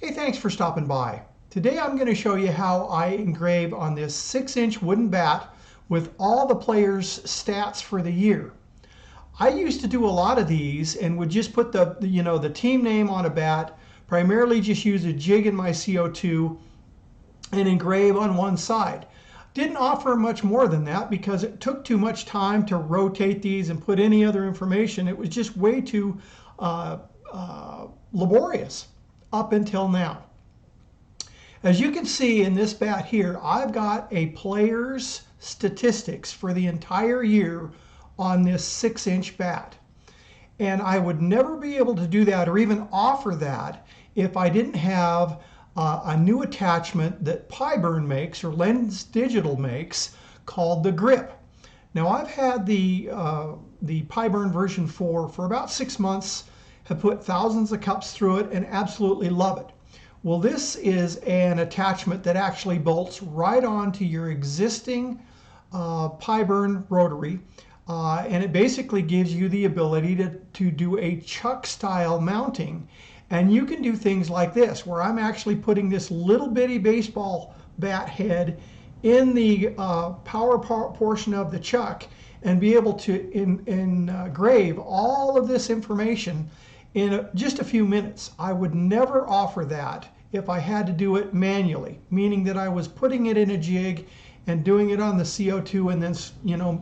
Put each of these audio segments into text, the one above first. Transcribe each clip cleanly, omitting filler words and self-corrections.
Hey, thanks for stopping by. Today I'm going to show you how I engrave on this 6-inch wooden bat with all the players' stats for the year. I used to do a lot of these and would just put the team name on a bat, primarily just use a jig in my CO2 and engrave on one side. Didn't offer much more than that because it took too much time to rotate these and put any other information. It was just way too laborious up until now. As you can see in this bat here, I've got a player's statistics for the entire year on this 6-inch bat. And I would never be able to do that or even offer that if I didn't have a new attachment that PiBurn makes or Lens Digital makes called the GRIP. Now I've had the PiBurn version 4 for about 6 months, have put thousands of cups through it and absolutely love it. Well, this is an attachment that actually bolts right onto your existing PiBurn rotary, and it basically gives you the ability to do a chuck style mounting. And you can do things like this, where I'm actually putting this little bitty baseball bat head in the power portion of the chuck and be able to engrave all of this information in just a few minutes. I would never offer that if I had to do it manually, meaning that I was putting it in a jig and doing it on the CO2 and then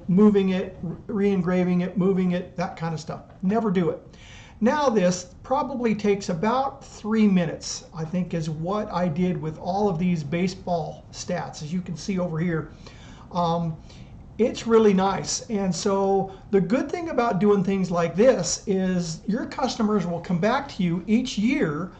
moving it, re-engraving it, moving it, that kind of stuff. Never do it. Now this probably takes about 3 minutes, I think, is what I did with all of these baseball stats. As you can see over here, it's really nice. And so the good thing about doing things like this is your customers will come back to you each year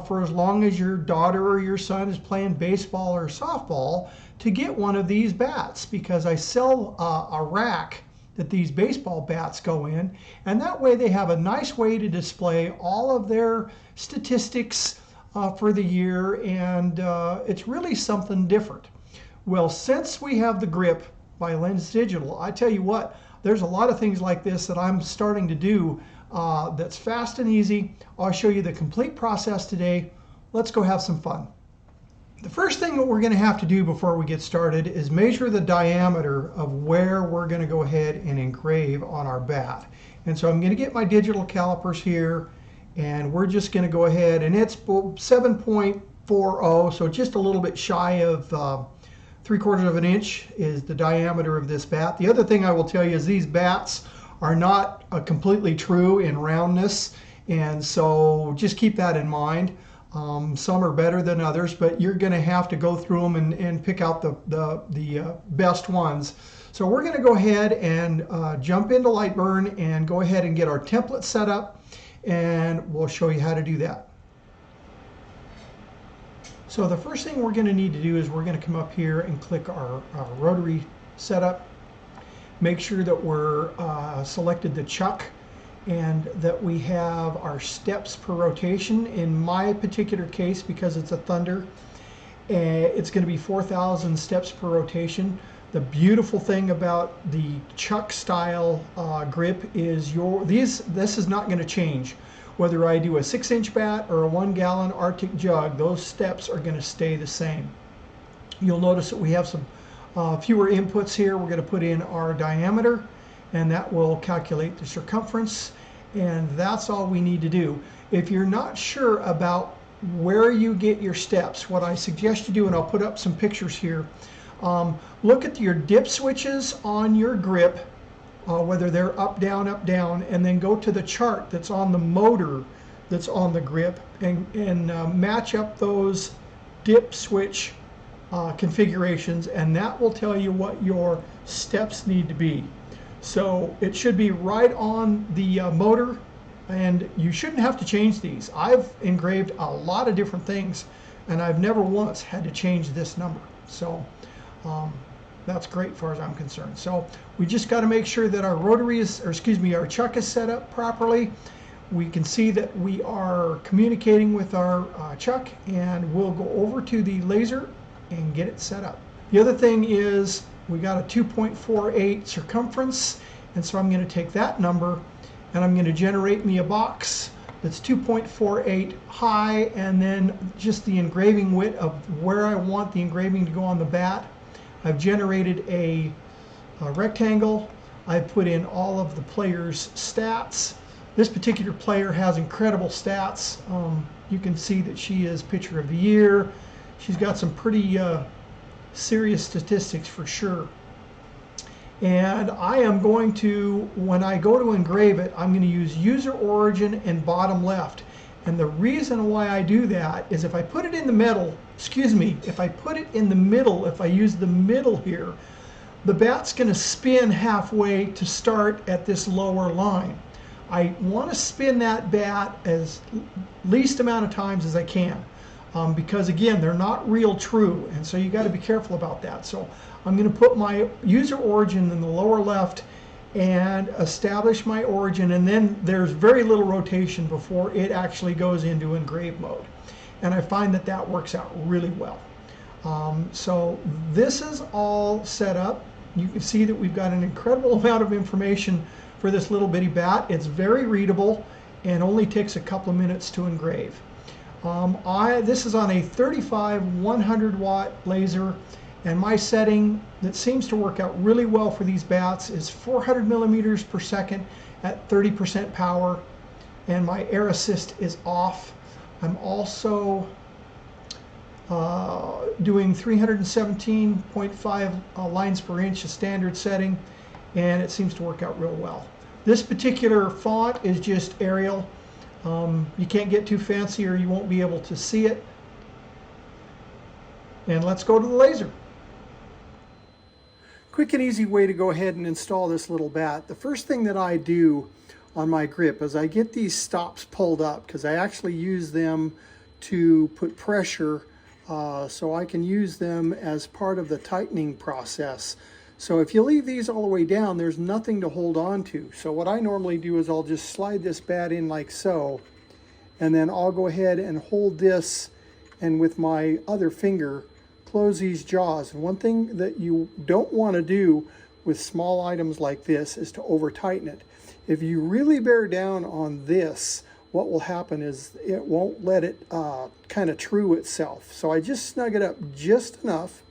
for as long as your daughter or your son is playing baseball or softball to get one of these bats, because I sell a rack that these baseball bats go in, and that way they have a nice way to display all of their statistics for the year, and it's really something different. Well, since we have the GRIP by Lens Digital, I tell you what, there's a lot of things like this that I'm starting to do that's fast and easy. I'll show you the complete process today. Let's go have some fun. The first thing that we're going to have to do before we get started is measure the diameter of where we're going to go ahead and engrave on our bat. And so I'm going to get my digital calipers here, and we're just going to go ahead, and it's 7.40, so just a little bit shy of 3/4 of an inch is the diameter of this bat. The other thing I will tell you is these bats are not completely true in roundness, and so just keep that in mind. Some are better than others, but you're going to have to go through them and pick out the best ones. So we're going to go ahead and jump into Lightburn and go ahead and get our template set up, and we'll show you how to do that. So the first thing we're going to need to do is we're going to come up here and click our rotary setup. Make sure that we're selected the chuck and that we have our steps per rotation. In my particular case, because it's a Thunder, it's going to be 4,000 steps per rotation. The beautiful thing about the chuck style grip is this is not going to change. Whether I do a 6-inch bat or a 1-gallon Arctic jug, those steps are going to stay the same. You'll notice that we have some fewer inputs here. We're going to put in our diameter, and that will calculate the circumference, and that's all we need to do. If you're not sure about where you get your steps, what I suggest you do, and I'll put up some pictures here, look at your dip switches on your grip, whether they're up, down, and then go to the chart that's on the motor that's on the grip and match up those dip switch configurations, and that will tell you what your steps need to be. So it should be right on the motor, and you shouldn't have to change these. I've engraved a lot of different things, and I've never once had to change this number. So that's great as far as I'm concerned. So we just got to make sure that our rotary is, or excuse me, our chuck is set up properly. We can see that we are communicating with our chuck, and we'll go over to the laser and get it set up. The other thing is we got a 2.48 circumference, and so I'm going to take that number and I'm going to generate me a box that's 2.48 high, and then just the engraving width of where I want the engraving to go on the bat. I've generated a rectangle. I've put in all of the player's stats. This particular player has incredible stats. You can see that she is pitcher of the year. She's got some pretty serious statistics for sure. And I am going to, when I go to engrave it, I'm going to use user origin and bottom left. And the reason why I do that is if I put it in the middle, if I put it in the middle, if I use the middle here, the bat's going to spin halfway to start at this lower line. I want to spin that bat as least amount of times as I can. Because again, they're not real true, and so you got to be careful about that. So I'm going to put my user origin in the lower left and establish my origin, and then there's very little rotation before it actually goes into engrave mode, and I find that that works out really well. So this is all set up. You can see that we've got an incredible amount of information for this little bitty bat. It's very readable and only takes a couple of minutes to engrave. This is on a 35 100 watt laser, and my setting that seems to work out really well for these bats is 400 millimeters per second at 30% power, and my air assist is off. I'm also doing 317.5 lines per inch, a standard setting, and it seems to work out real well. This particular font is just Arial. You can't get too fancy or you won't be able to see it. And let's go to the laser. Quick and easy way to go ahead and install this little bat. The first thing that I do on my grip is I get these stops pulled up, because I actually use them to put pressure so I can use them as part of the tightening process. So if you leave these all the way down, there's nothing to hold on to. So what I normally do is I'll just slide this bat in like so, and then I'll go ahead and hold this, and with my other finger close these jaws. And one thing that you don't want to do with small items like this is to over tighten it. If you really bear down on this, what will happen is it won't let it kind of true itself. So I just snug it up just enough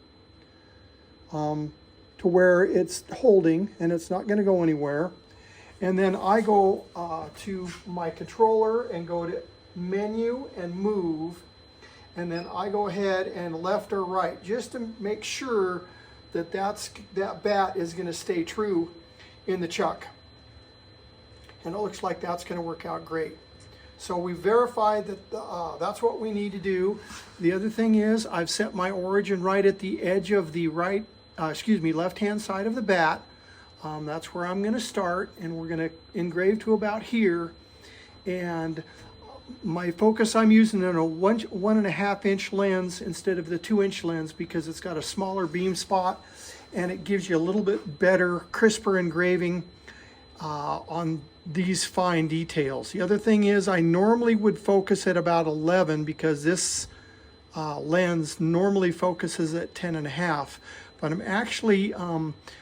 to where it's holding and it's not going to go anywhere. And then I go to my controller and go to menu and move, and then I go ahead and left or right just to make sure that that bat is going to stay true in the chuck. And it looks like that's going to work out great. So we verified that that's what we need to do. The other thing is I've set my origin right at the edge of the left-hand side of the bat. That's where I'm going to start, and we're going to engrave to about here. And my focus, I'm using in a 1.5 inch lens instead of the 2-inch lens, because it's got a smaller beam spot and it gives you a little bit better, crisper engraving on these fine details. The other thing is I normally would focus at about 11, because this lens normally focuses at 10.5, but I'm actually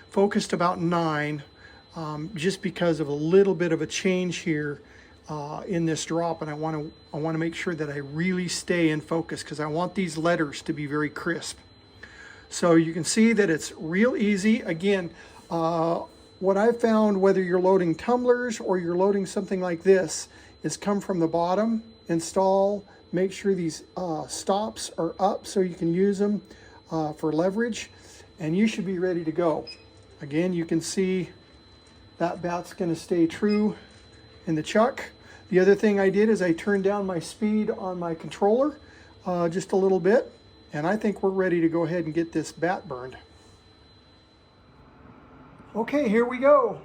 focused about 9, just because of a little bit of a change here in this drop, and I want to make sure that I really stay in focus, because I want these letters to be very crisp. So you can see that it's real easy. Again, what I've found, whether you're loading tumblers or you're loading something like this, is come from the bottom, install, make sure these stops are up so you can use them for leverage, and you should be ready to go. Again, you can see that bat's going to stay true in the chuck. The other thing I did is I turned down my speed on my controller just a little bit, and I think we're ready to go ahead and get this bat burned. Okay, here we go.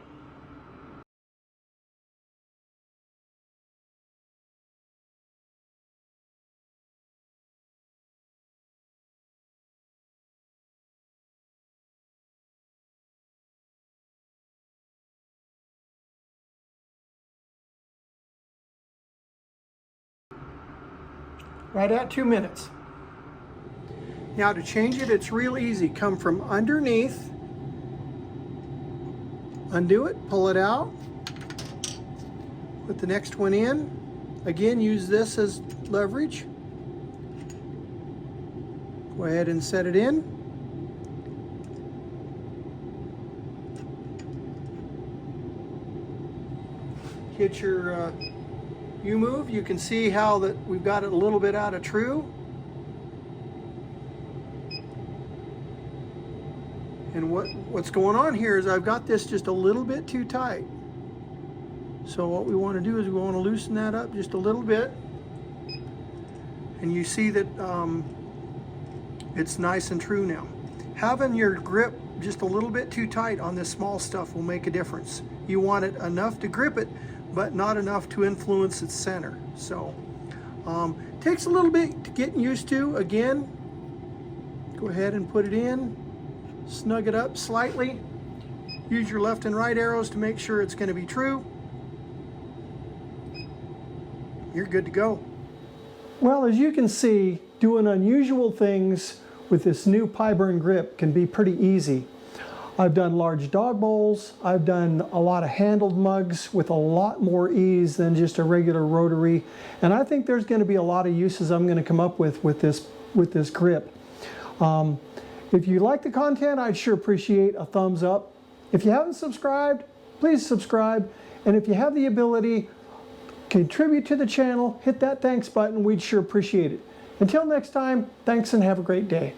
Right at 2 minutes. Now to change it, it's real easy. Come from underneath, undo it, pull it out, put the next one in, Again, use this as leverage. Go ahead and set it in. Hit your U-move. You can see how that we've got it a little bit out of true. And what's going on here is I've got this just a little bit too tight. So what we want to do is we want to loosen that up just a little bit. And you see that it's nice and true now. Having your grip just a little bit too tight on this small stuff will make a difference. You want it enough to grip it, but not enough to influence its center. So takes a little bit to get used to. Again, go ahead and put it in, snug it up slightly. Use your left and right arrows to make sure it's going to be true. You're good to go. Well, as you can see, doing unusual things with this new PiBurn grip can be pretty easy. I've done large dog bowls. I've done a lot of handled mugs with a lot more ease than just a regular rotary. And I think there's going to be a lot of uses I'm going to come up with this grip. If you like the content, I'd sure appreciate a thumbs up. If you haven't subscribed, please subscribe. And if you have the ability, contribute to the channel, hit that thanks button. We'd sure appreciate it. Until next time, thanks and have a great day.